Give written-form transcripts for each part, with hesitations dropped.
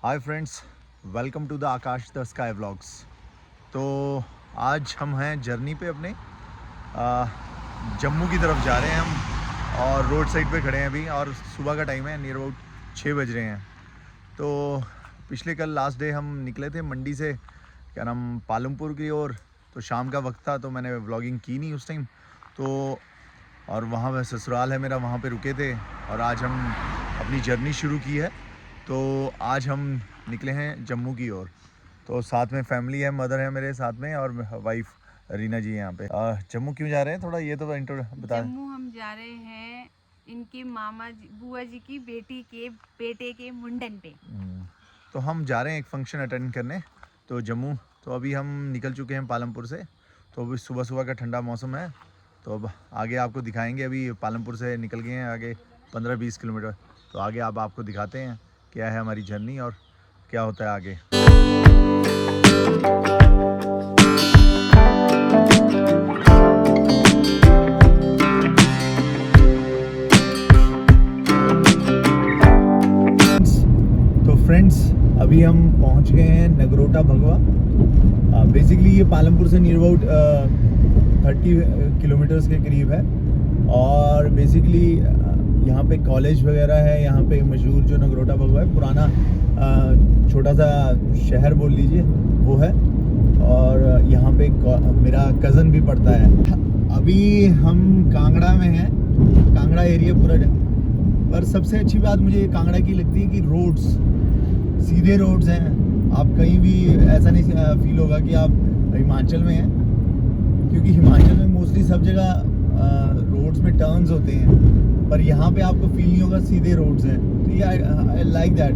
Hi friends, welcome to the Aakash the sky vlogs. तो आज हम हैं जर्नी पे अपने जम्मू की तरफ जा रहे हैं हम, और रोड साइड पे खड़े हैं अभी, और सुबह का टाइम है, नियर अबाउट 6 बज रहे हैं। तो पिछले कल लास्ट डे हम निकले थे मंडी से, क्या नाम, पालमपुर की ओर। तो शाम का वक्त था, तो मैंने व्लॉगिंग की नहीं उस टाइम। तो और वहाँ पे ससुराल है मेरा, वहाँ पे रुके थे, और आज हम अपनी जर्नी शुरू की है। तो आज हम निकले हैं जम्मू की ओर। तो साथ में फैमिली है, मदर है मेरे साथ में, और वाइफ रीना जी यहाँ पे। जम्मू क्यों जा रहे हैं, थोड़ा ये तो इंट्रो बता। जम्मू हम जा रहे हैं इनके मामा जी, बुआ जी की बेटी के बेटे के मुंडन पे। तो हम जा रहे हैं एक फंक्शन अटेंड करने, तो जम्मू। तो अभी हम निकल चुके हैं पालमपुर से। तो अभी सुबह सुबह का ठंडा मौसम है। तो अब आगे आपको दिखाएंगे। अभी पालमपुर से निकल गए हैं आगे 15-20 किलोमीटर। तो आगे आपको दिखाते हैं क्या है हमारी जर्नी और क्या होता है आगे। तो फ्रेंड्स, अभी हम पहुंच गए हैं नगरोटा भगवा। बेसिकली ये पालमपुर से नियर अबाउट 30 किलोमीटर्स के करीब है। और बेसिकली यहाँ पे कॉलेज वगैरह है। यहाँ पे मशहूर जो नगरोटा भगवा है, पुराना छोटा सा शहर बोल लीजिए, वो है। और यहाँ पे मेरा कज़न भी पढ़ता है। अभी हम कांगड़ा में हैं, कांगड़ा एरिया पूरा। पर सबसे अच्छी बात मुझे कांगड़ा की लगती है कि रोड्स, सीधे रोड्स हैं। आप कहीं भी ऐसा नहीं फील होगा कि आप हिमाचल में हैं, क्योंकि हिमाचल में मोस्टली सब जगह रोड्स में टर्न्स होते हैं, पर यहाँ पे आपको फील नहीं होगा, सीधे रोड्स हैं। तो ये आई लाइक दैट,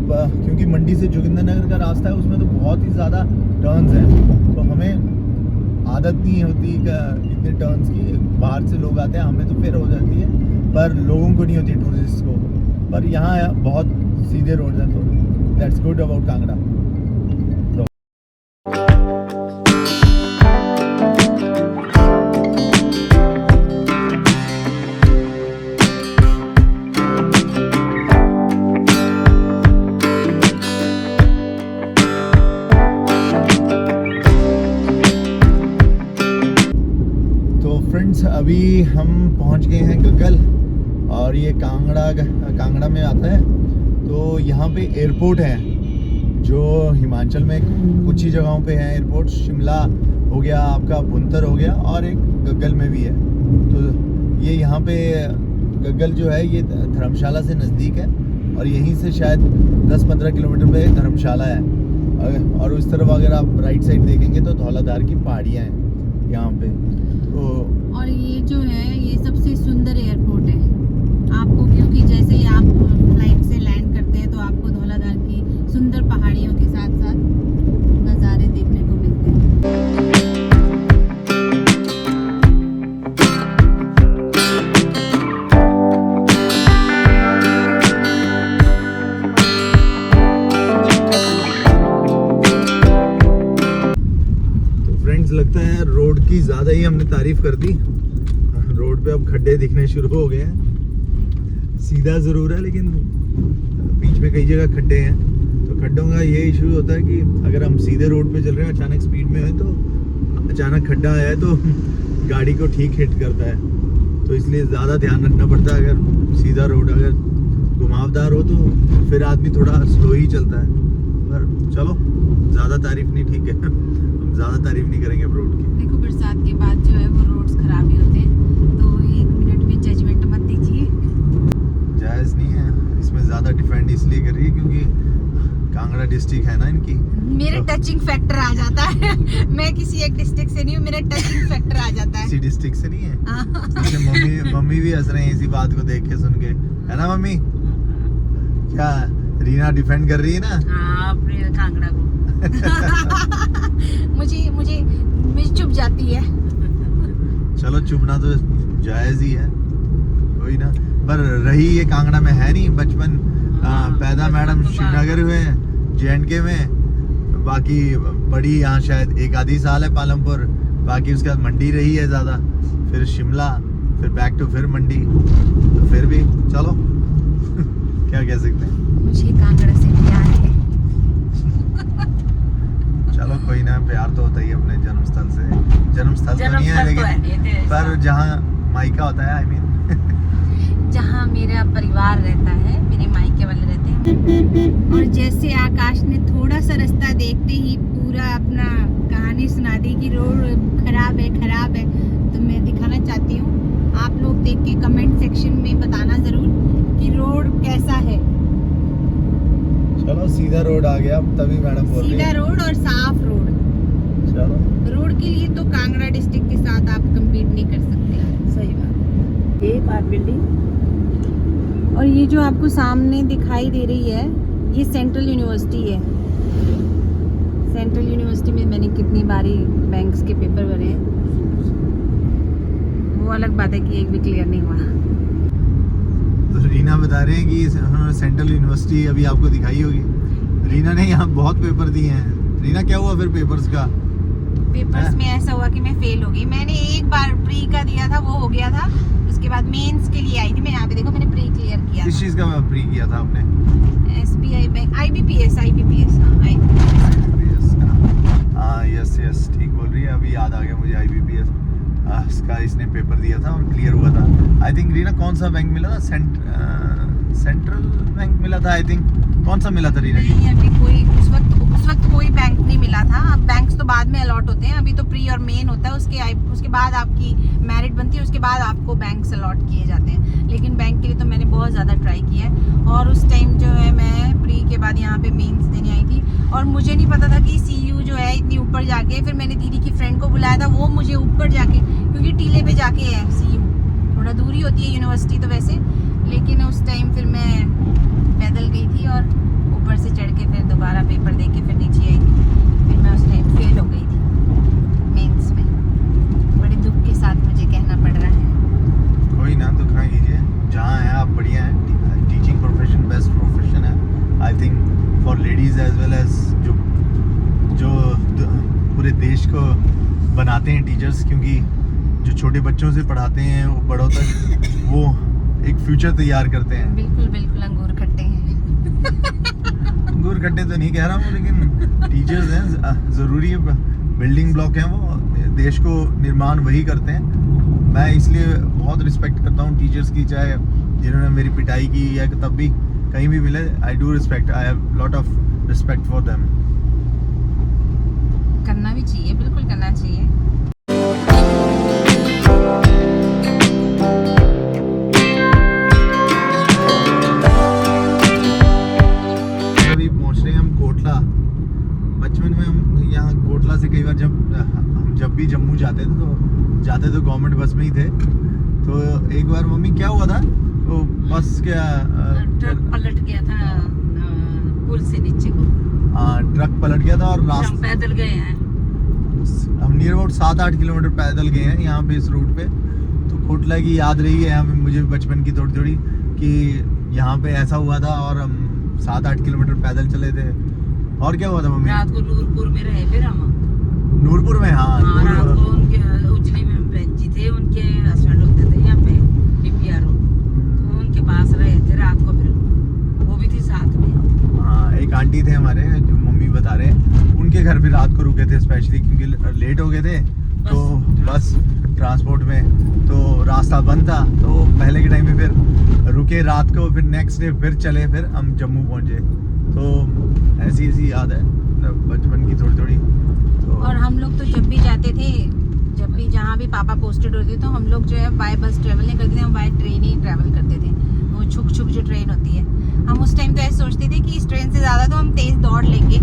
क्योंकि मंडी से जोगिंद्रनगर का रास्ता है, उसमें तो बहुत ही ज़्यादा टर्न्स हैं। तो हमें आदत नहीं होती इतने टर्न्स की। बाहर से लोग आते हैं, हमें तो फिर हो जाती है, पर लोगों को नहीं होती, टूरिस्ट को। पर यहाँ बहुत सीधे रोड्स हैं, तो दैट्स गुड अबाउट कांगड़ा। अभी हम पहुंच गए हैं गग्गल, और ये कांगड़ा में आता है। तो यहाँ पे एयरपोर्ट है, जो हिमाचल में कुछ ही जगहों पे है एयरपोर्ट। शिमला हो गया आपका, भुंतर हो गया, और एक गग्गल में भी है। तो ये यहाँ पे गग्गल जो है, ये धर्मशाला से नज़दीक है, और यहीं से शायद 10-15 किलोमीटर पे धर्मशाला है। और उस तरफ अगर आप राइट साइड देखेंगे तो धौलाधार की पहाड़ियाँ हैं यहाँ पे। तो और ये जो है, ये सबसे सुंदर एयरपोर्ट है आपको, क्योंकि जैसे ही आप फ्लाइट से लैंड करते हैं तो आपको धौलाधार की सुंदर पहाड़ियों के साथ साथ नज़ारे देखने को मिलते हैं। लगता है रोड की ज़्यादा ही हमने तारीफ कर दी। रोड पे अब खड्डे दिखने शुरू हो गए हैं। सीधा ज़रूर है, लेकिन बीच में कई जगह खड्डे हैं। तो खड्डों का ये इशू होता है कि अगर हम सीधे रोड पे चल रहे हैं, अचानक स्पीड में है, तो अचानक खड्डा आया है तो गाड़ी को ठीक हिट करता है। तो इसलिए ज़्यादा ध्यान रखना पड़ता है। अगर सीधा रोड अगर घुमावदार हो तो फिर आदमी थोड़ा स्लो ही चलता है। पर चलो, ज़्यादा तारीफ नहीं, ठीक है, हम ज़्यादा तारीफ नहीं करेंगे अब रोड की। देखो, बरसात के बाद जो है वो रोड्स खराब ही होते हैं, तो 1 मिनट में जजमेंट मत दीजिए। जायज़ नहीं है। इसमें ज़्यादा डिफेंड इसलिए कर रही है क्योंकि कांगड़ा डिस्ट्रिक्ट है ना इनकी। मेरे टचिंग फैक्टर आ जाता है। मैं किसी एक डिस्ट्रिक्ट से नहीं हूँ, मेरा टचिंग फैक्टर आ जाता है। किसी डिस्ट्रिक्ट से नहीं है। मम्मी भी हंस रहे हैं इसी बात को देख के, सुन के, है ना मम्मी? क्या रीना डिफेंड कर रही है ना? हाँ, अपने कांगड़ा को। मुझे चुप जाती है। चलो, चुपना तो जायज़ ही है, कोई ना। पर रही ये कांगड़ा में है नहीं। बचपन पैदा मैडम श्रीनगर हुए हैं, JNK में। बाकी बड़ी यहाँ शायद 1 आधी साल है पालमपुर। बाकी उसके बाद मंडी रही है ज़्यादा, फिर शिमला, फिर बैक टू फिर मंडी। तो फिर भी चलो क्या कह सकते हैं। मुझे कांगड़ा से प्यार है। हैं, अंतर तो है, ये लेकिन तो पर जहाँ मायका होता है, आई मीन जहाँ मेरा परिवार रहता है, मेरे मायके वाले रहते हैं। और जैसे आकाश ने थोड़ा सा रास्ता देखते ही पूरा अपना कहानी सुना दी कि रोड खराब है, तो मैं दिखाना चाहती हूँ, आप लोग देख के कमेंट सेक्शन में बताना जरूर कि रोड कैसा है। चलो सीधा रोड आ गया, अब तभी मैडम बोल रही सीधा है। रोड और साफ रोड। चलो रोड के लिए तो कांगड़ा डिस्ट्रिक्ट के साथ आप कम्पीट नहीं कर सकते। सही बात। ये बात बिल्डिंग और ये जो आपको सामने दिखाई दे रही है, ये सेंट्रल यूनिवर्सिटी है। सेंट्रल यूनिवर्सिटी में मैंने कितनी बारी बैंक्स के पेपर भरे हैं, वो अलग बात है कि एक भी क्लियर नहीं हुआ। तो रीना बता रहे हैं कि उन्होंने सेंट्रल यूनिवर्सिटी अभी आपको दिखाई होगी। रीना ने यहाँ बहुत पेपर दिए हैं। रीना क्या हुआ फिर पेपर्स का? पेपर्स में ऐसा हुआ कि मैं फेल हो गई। मैंने एक बार प्री का दिया था, वो हो गया था। उसके बाद मेंस के लिए आई थी मैं यहाँ पे, देखो मैंने प्री क्लियर किया। किस चीज़ का प्री किया था आपने? SBI बैंक, IBPS हाँ IBPS का। हाँ यस ठीक बोल रही है, अभी याद आ गया मुझे। IBPS इसका इसने पेपर दिया था और क्लियर हुआ था। आई थिंक रीना कौन सा बैंक मिला था? सेंट्रल बैंक मिला था आई थिंक। कौन सा मिला था रीना जी? नहीं, अभी कोई उस वक्त कोई बैंक नहीं मिला था। अब बैंक्स तो बाद में अलॉट होते हैं, अभी तो प्री और मेन होता है, उसके बाद आपकी मेरिट बनती है, उसके बाद आपको बैंक्स अलॉट किए जाते हैं। लेकिन बैंक के लिए तो मैंने बहुत ज़्यादा ट्राई किया है। और उस टाइम जो है मैं प्री के बाद यहाँ पे मेंस देने आई थी, और मुझे नहीं पता था कि CU जो है इतनी ऊपर जाके, फिर मैंने दीदी की फ्रेंड को बुलाया था, वो मुझे ऊपर जाके, क्योंकि टीले पे जाके है CU, थोड़ा दूरी होती है यूनिवर्सिटी तो वैसे, लेकिन उस टाइम फिर मैं पैदल गई थी और ऊपर से चढ़ के फिर दोबारा पेपर दे के फिर नीचे आई थी। फिर मैं उस टाइम फेल हो गई थी मेंस में। बड़े दुख के साथ मुझे कहना पड़ रहा है। कोई ना, दुख ना कीजिए, जहाँ हैं आप बढ़िया हैं। टीचिंग प्रोफेशन बेस्ट प्रोफेशन है I think for ladies as well as जो पूरे देश को बनाते हैं टीचर्स, क्योंकि जो छोटे बच्चों से पढ़ाते हैं वो बड़ों तक वो एक फ्यूचर तैयार करते हैं। बिल्कुल अंगूर खट्टे हैं। अंगूर खट्टे तो नहीं कह रहा हूँ, लेकिन टीचर्स हैं, ज़रूरी है, बिल्डिंग ब्लॉक हैं वो, देश को निर्माण वही करते हैं। मैं इसलिए बहुत रिस्पेक्ट करता हूँ टीचर्स की, चाहे जिन्होंने मेरी पिटाई की या तब भी कहीं भी मिले। I do respect, I have lot of respect for them. करना भी चाहिए, बिल्कुल करना चाहिए। अभी पहुंच रहे हैं हम कोटला। बचपन में हम यहाँ कोटला से कई बार जब भी जम्मू जाते तो गवर्नमेंट बस में ही थे। तो एक बार मम्मी क्या हुआ था, तो बस क्या ट्रक पलट गया था पुल से नीचे को। ट्रक पलट गया था और हम पैदल गए हैं। हम नियर अबाउट 7-8 किलोमीटर पैदल गए हैं यहाँ पे इस रूट पे। तो कोटला की याद रही है हमें, मुझे बचपन की थोड़ी कि यहाँ पे ऐसा हुआ था और हम 7-8 किलोमीटर पैदल चले थे। और क्या हुआ था मम्मी? रात को नूरपुर में रहे फिर हम। नूरपुर में? हाँ रात को उनके उजली में बेंची थे, उनके हस्बैंड होते थे यहाँ पे PPRO, तो उनके पास रहे थे रात को, फिर वो भी थी साथ में। हाँ, एक आंटी थे हमारे जो मम्मी बता रहे हैं, उनके घर भी रात को रुके थे स्पेशली, क्योंकि लेट हो गए थे तो बस ट्रांसपोर्ट में, तो रास्ता बंद था। तो पहले के टाइम में फिर रुके रात को, फिर नेक्स्ट डे फिर चले, फिर हम जम्मू पहुंचे। तो ऐसी याद है बचपन की थोड़ी। तो और हम लोग तो जब भी जाते थे, जब भी जहाँ भी पापा पोस्टेड होते तो हम लोग जो है बाय बस ट्रेवल नहीं करते थे, हम बाय ट्रेन ही ट्रैवल करते थे। वो छुक जो ट्रेन होती है, हम उस टाइम तो ऐसे सोचते थे कि इस ट्रेन से ज़्यादा तो हम तेज़ दौड़ लेंगे।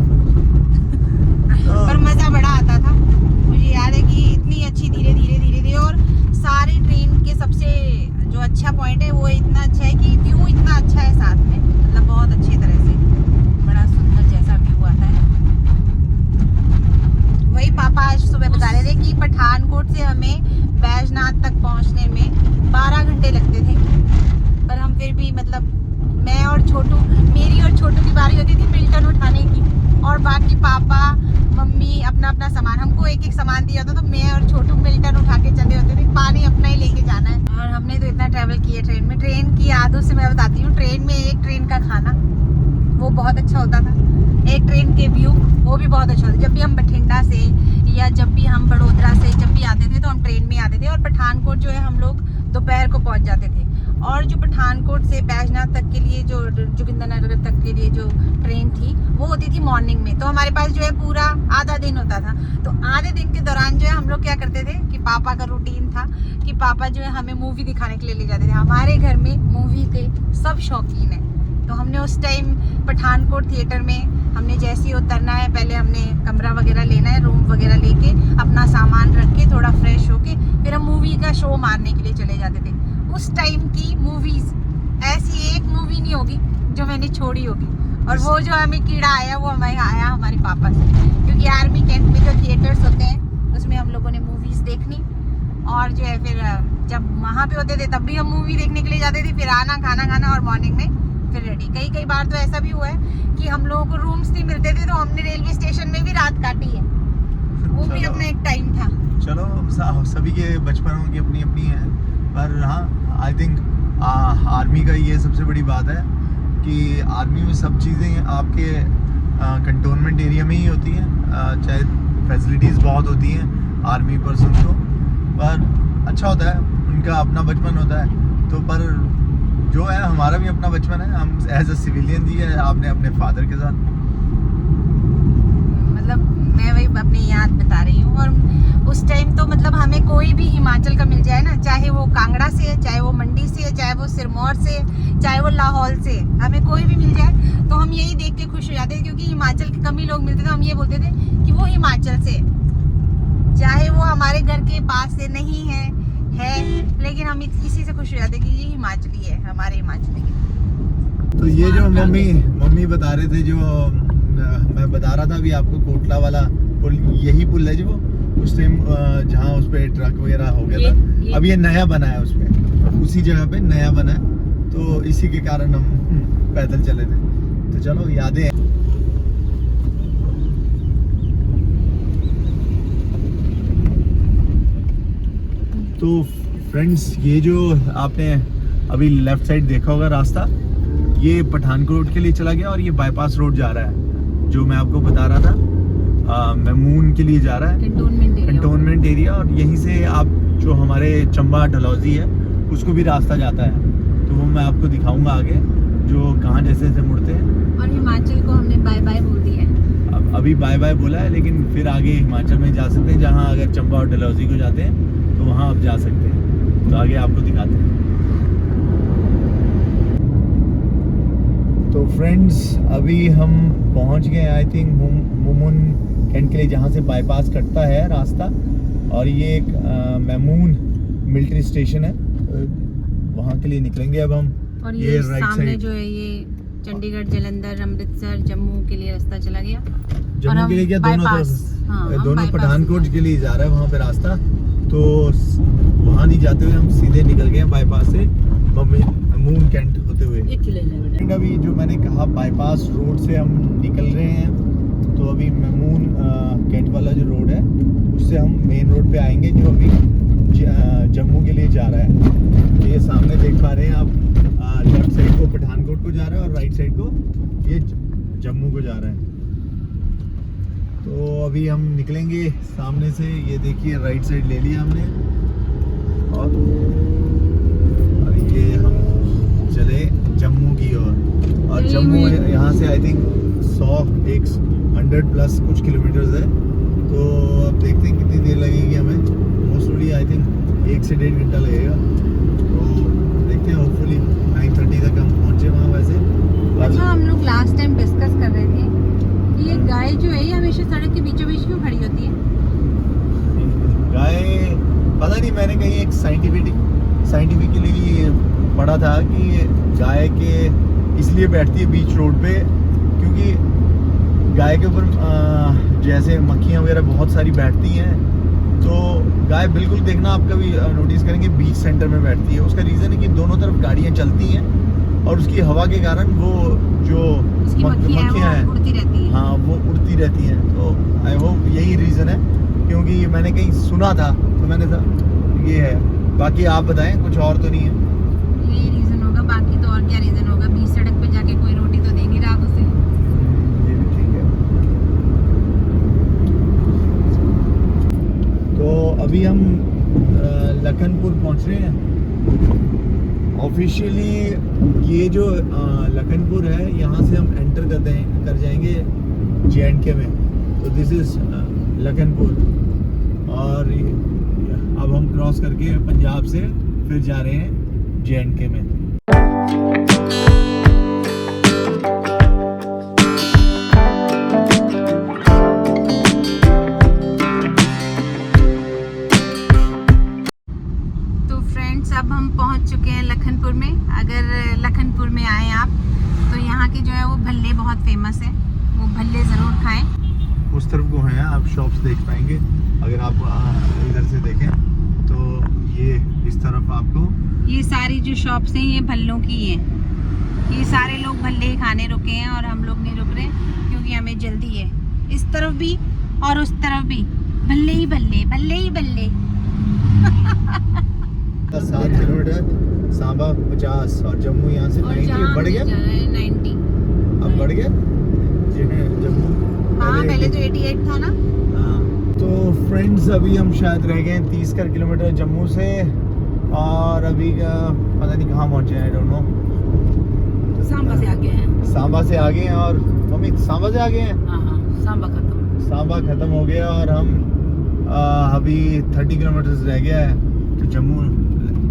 पर मज़ा बड़ा आता था। मुझे याद है कि इतनी अच्छी धीरे और सारी ट्रेन के सबसे जो अच्छा पॉइंट है वो इतना अच्छा है कि व्यू इतना अच्छा है साथ में, मतलब बहुत अच्छी तरह से बड़ा सुंदर जैसा व्यू आता है। वही पापा आज सुबह बता रहे थे कि पठानकोट से हमें बैजनाथ तक पहुंचने में 12 घंटे लगते थे, पर हम फिर भी मतलब मैं और मेरी और छोटू की बारी होती थी मिल्टन उठाने की, और बाकी पापा मम्मी अपना सामान, हमको एक सामान दिया होता तो मैं और छोटू मिल्टन उठा के चले होते थे। पानी अपना ही लेके जाना है। और हमने तो इतना ट्रैवल किया ट्रेन में। ट्रेन की यादों से मैं बताती हूँ, ट्रेन में एक ट्रेन का खाना वो बहुत अच्छा होता था, एक ट्रेन के व्यू वो भी बहुत अच्छा होता। जब भी हम बठिंडा से या जब भी हम बड़ोदरा से जब भी आते थे तो हम ट्रेन में आते थे, और पठानकोट जो है हम लोग दोपहर को पहुंच जाते थे। और जो पठानकोट से बैजनाथ तक के लिए जो जोगिंदरनगर तक के लिए जो ट्रेन थी वो होती थी मॉर्निंग में, तो हमारे पास जो है पूरा आधा दिन होता था। तो आधे दिन के दौरान जो है हम लोग क्या करते थे कि पापा का रूटीन था कि पापा जो है हमें मूवी दिखाने के लिए ले जाते थे। हमारे घर में मूवी के सब शौकीन है, तो हमने उस टाइम पठानकोट थिएटर में हमने जैसे ही उतरना है, पहले हमने कमरा वगैरह लेना है, रूम वगैरह लेके अपना सामान रख के थोड़ा फ्रेश होके फिर हम मूवी का शो मारने के लिए चले जाते थे। उस टाइम की मूवीज ऐसी एक मूवी नहीं होगी जो मैंने छोड़ी होगी, और वो जो हमें कीड़ा आया वो हमें आया हमारे पापा से, क्योंकि आर्मी कैंप में जो थिएटर्स होते हैं उसमें हम लोगों ने मूवीज देखनी, और जो है फिर जब वहाँ पे होते थे तब भी हम मूवी देखने के लिए जाते थे, फिर आना खाना खाना और मॉर्निंग में फिर रेडी। कई बार तो ऐसा भी हुआ है कि हम लोगों को रूम्स नहीं मिलते थे तो हमने रेलवे स्टेशन में भी रात काटी है, वो भी अपना एक टाइम था। चलो सभी के बचपनों की अपनी अपनी है, पर हाँ आई थिंक आर्मी का ये सबसे बड़ी बात है कि आर्मी में सब चीज़ें आपके कंटोनमेंट एरिया में ही होती हैं, चाहे फैसिलिटीज़ बहुत होती हैं आर्मी पर्सन को, पर अच्छा होता है, उनका अपना बचपन होता है। तो पर जो है हमारा भी अपना बचपन है, हम एज अ सिविलियन जी है, आपने अपने फादर के साथ, मतलब मैं वही अपनी याद बता रही हूँ। और उस टाइम तो मतलब हमें कोई भी हिमाचल का मिल जाए ना, चाहे वो कांगड़ा से है, चाहे वो मंडी से है, चाहे वो सिरमौर से है, चाहे वो लाहौल से है, हमें कोई भी मिल जाए तो हम यही देख के खुश हो जाते थे, क्योंकि हिमाचल के कम ही लोग मिलते थे। हम ये बोलते थे कि वो हिमाचल से है, चाहे वो हमारे घर के पास से नहीं है लेकिन हम इसी से खुश हो जाते कि ये हिमाचली है, हमारे हिमाचली है। तो ये जो मम्मी बता रहे थे, जो मैं बता रहा था अभी आपको, कोटला वाला पुल, यही पुल है जो उस टाइम जहाँ उस पे ट्रक वगैरह हो गया था, अब ये नया बना है, उस पे उसी जगह पे नया बना है, तो इसी के कारण हम पैदल चले थे। तो चलो यादें हैं। तो फ्रेंड्स, ये जो आपने अभी लेफ्ट साइड देखा होगा रास्ता, ये पठानकोट के लिए चला गया, और ये बाईपास रोड जा रहा है जो मैं आपको बता रहा था, मेमून के लिए जा रहा है, कंटोनमेंट एरिया। और यहीं से आप जो हमारे चंबा डलहौजी है उसको भी रास्ता जाता है, तो वो मैं आपको दिखाऊंगा आगे, जो कहाँ जैसे मुड़ते हैं। और हिमाचल को हमने बाय बाय बोल दिया है, अभी बाय बाय बोला है, लेकिन फिर आगे हिमाचल में जा सकते हैं, जहाँ अगर चंबा और डलहौजी को जाते हैं तो वहाँ आप जा सकते हैं, तो आगे आपको दिखाते हैं। तो फ्रेंड्स, अभी हम पहुंच गए आई थिंक मेमून कैंट के लिए, जहाँ से बाईपास कटता है रास्ता, और ये एक मेमून मिलिट्री स्टेशन है, वहाँ के लिए निकलेंगे अब हम। और ये राइट सामने साइड जो है ये चंडीगढ़, जालंधर, अमृतसर, जम्मू के लिए रास्ता चला गया। जम्मू के लिए क्या, दोनों पठानकोट के लिए जा रहा है वहाँ पे रास्ता, तो वहाँ नहीं जाते हुए हम सीधे निकल गए बाईपास से मेमून कैंट होते हुए। अभी जो मैंने कहा बाईपास रोड से हम निकल रहे हैं, तो अभी मेमून कैंट वाला जो रोड है उससे हम मेन रोड पे आएंगे, जो अभी जम्मू के लिए जा रहा है। ये सामने देख पा रहे हैं आप, लेफ्ट साइड को पठानकोट को जा रहा है और राइट साइड को ये जम्मू को जा रहा है। तो अभी हम निकलेंगे सामने से, ये देखिए राइट साइड ले लिया हमने, और ये हम चले जम्मू की ओर। और जम्मू यहाँ से आई थिंक 100 प्लस कुछ किलोमीटर्स है, तो अब देखते हैं कितनी देर लगेगी हमें। मोस्टली आई थिंक 1 से 1.5 घंटा लगेगा, तो देखते हैं, होपफुली 9:30 तक हम पहुँचे वहाँ। वैसे अच्छा, हम लोग लास्ट टाइम डिस्कस कर रहे थे कि ये गाय जो है ये हमेशा सड़क के बीचों बीच क्यों खड़ी होती है? गाय पता नहीं, मैंने कहीं एक साइंटिफिकली पढ़ा था कि गाय के इसलिए बैठती है बीच रोड पे, क्योंकि गाय के ऊपर जैसे मक्खियाँ वगैरह बहुत सारी बैठती हैं, तो गाय बिल्कुल देखना, आप कभी नोटिस करेंगे बीच सेंटर में बैठती है। उसका रीज़न है कि दोनों तरफ गाड़ियाँ चलती हैं, और उसकी हवा के कारण वो जो मक्खियाँ हैं उड़ती रहती हैं। हाँ, वो उड़ती रहती हैं। तो आई होप यही रीज़न है, क्योंकि मैंने कहीं सुना था, तो मैंने ये है। बाकी आप बताएं, कुछ और तो नहीं है? यही रीज़न होगा, बाकी तो और क्या रीज़न होगा? बीच सड़क पे जाके कोई रोटी तो दे नहीं रहा उसे। ये भी ठीक है। अभी हम लखनपुर पहुंच रहे हैं। ऑफिशियली ये जो लखनपुर है, यहाँ से हम एंटर कर जाएंगे J&K में। तो दिस इज लखनपुर, और अब हम क्रॉस करके पंजाब से फिर जा रहे हैं J&K में। अब हम पहुंच चुके हैं लखनपुर में। अगर लखनपुर में आए आप तो यहाँ के जो है वो भल्ले बहुत फेमस है, वो भल्ले ज़रूर खाएं। उस तरफ को हैं, आप शॉप्स देख पाएंगे अगर आप इधर से देखें तो। ये इस तरफ आपको ये सारी जो शॉप्स हैं ये भल्लों की हैं। ये सारे लोग भल्ले ही खाने रुके हैं और हम लोग नहीं रुक रहे क्योंकि हमें जल्दी है। इस तरफ भी और उस तरफ भी भल्ले ही भल्ले, भल्ले ही भल्ले। 7 किलोमीटर, सांबा 50 और जम्मू यहाँ से 90 बढ़ गया। 90 अब बढ़ गया जम्मू। हाँ, पहले तो 88 था ना। हाँ, तो फ्रेंड्स अभी हम शायद रह गए 30 किलोमीटर जम्मू से, और अभी पता नहीं कहाँ पहुँचे हैं, आई डोंट नो। सांबा से आगे हैं। सांबा से आगे हैं, और मम्मी सांबा से आगे हैं। हाँ, सांबा खत्म हो गया, और हम अभी 30 किलोमीटर रह गया है। तो जम्मू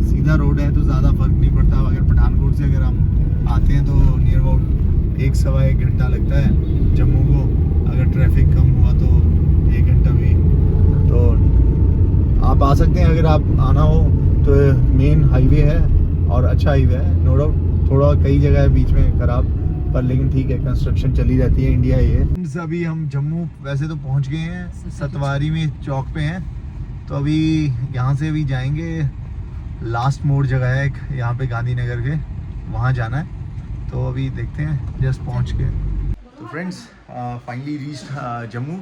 सीधा रोड है तो ज़्यादा फर्क नहीं पड़ता। अगर पठानकोट से अगर हम आते हैं तो नियर अबाउट 1-1.25 घंटा लगता है जम्मू को। अगर ट्रैफिक कम हुआ तो 1 घंटा भी। तो आप आ सकते हैं अगर आप आना हो तो। मेन हाईवे है और अच्छा हाईवे है, नो डाउट। थोड़ा कई जगह है बीच में ख़राब, पर लेकिन ठीक है, कंस्ट्रक्शन चली रहती है, इंडिया ये। अभी हम जम्मू वैसे तो पहुँच गए हैं, सतवारी में चौक पे हैं। तो अभी यहाँ से अभी जाएंगे, लास्ट मोड़ जगह है एक यहाँ पे गांधीनगर के, वहाँ जाना है। तो अभी देखते हैं, जस्ट पहुँच के। तो फ्रेंड्स फाइनली रीच्ड जम्मू।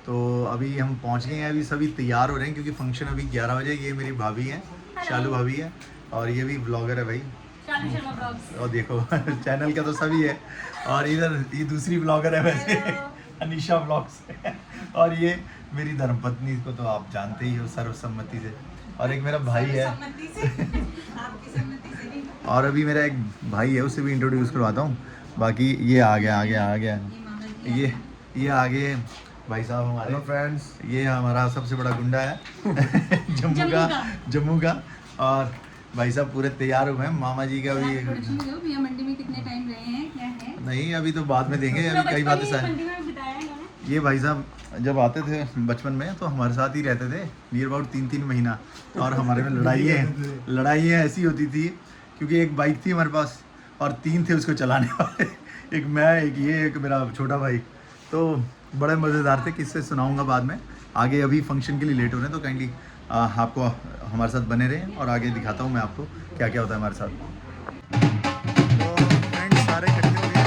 तो अभी हम पहुँच गए हैं, अभी सभी तैयार हो रहे हैं क्योंकि फंक्शन अभी 11 बजे। ये मेरी भाभी है, शालू भाभी है, और ये भी ब्लॉगर है भाई, और देखो चैनल का तो सभी है। और इधर ये दूसरी ब्लॉगर है वैसे, अनीशा ब्लॉग्स। और ये मेरी धर्मपत्नी को तो आप जानते ही हो सर्वसम्मति से। और एक मेरा भाई है और अभी मेरा एक भाई है, उससे भी इंट्रोड्यूस करवाता हूँ। बाकी ये आ गया ये आगे भाई साहब हमारे। हेलो फ्रेंड्स, ये हमारा सबसे बड़ा गुंडा है जम्मू का। और भाई साहब पूरे तैयार हुए हैं। मामा जी का भी मंडी में कितने टाइम रहे हैं, क्या है? नहीं, अभी तो बाद में देंगे, अभी कई बातें सारी। ये भाई साहब जब आते थे बचपन में तो हमारे साथ ही रहते थे नियर अबाउट 3-3 महीना। और हमारे में लड़ाइयाँ ऐसी होती थी क्योंकि एक बाइक थी हमारे पास और 3 थे उसको चलाने वाले। एक मैं, एक ये, एक मेरा छोटा भाई। तो बड़े मज़ेदार थे, किससे सुनाऊंगा बाद में आगे। अभी फंक्शन के लिए लेट हो रहे हैं तो काइंडली आपको हमारे साथ बने रहें और आगे दिखाता हूँ मैं आपको क्या क्या होता है हमारे साथ। तो फ्रेंड्स सारे इकट्ठे हो गए।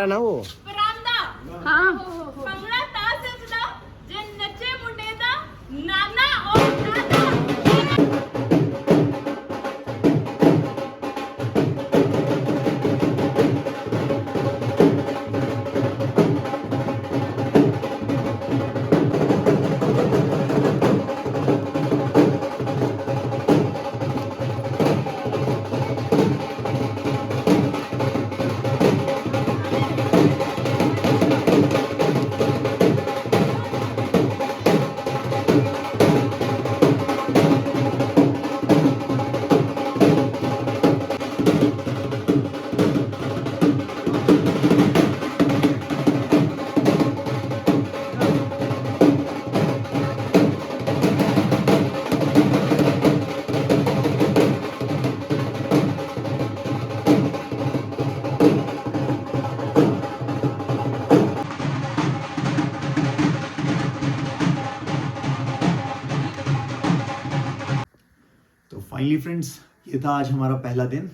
रहा ना वो। हाँ तो फाइनली फ्रेंड्स, ये था आज हमारा पहला दिन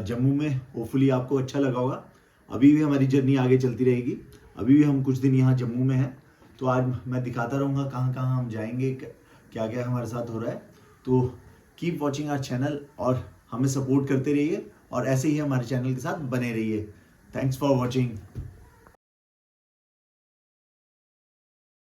जम्मू में। होपफुली आपको अच्छा लगा होगा। अभी भी हमारी जर्नी आगे चलती रहेगी। अभी भी हम कुछ दिन यहाँ जम्मू में हैं, तो आज मैं दिखाता रहूँगा कहाँ कहाँ हम जाएंगे, क्या क्या हमारे साथ हो रहा है। तो कीप वॉचिंग आवर चैनल और हमें सपोर्ट करते रहिए और ऐसे ही हमारे चैनल के साथ बने रहिए। Thanks for watching.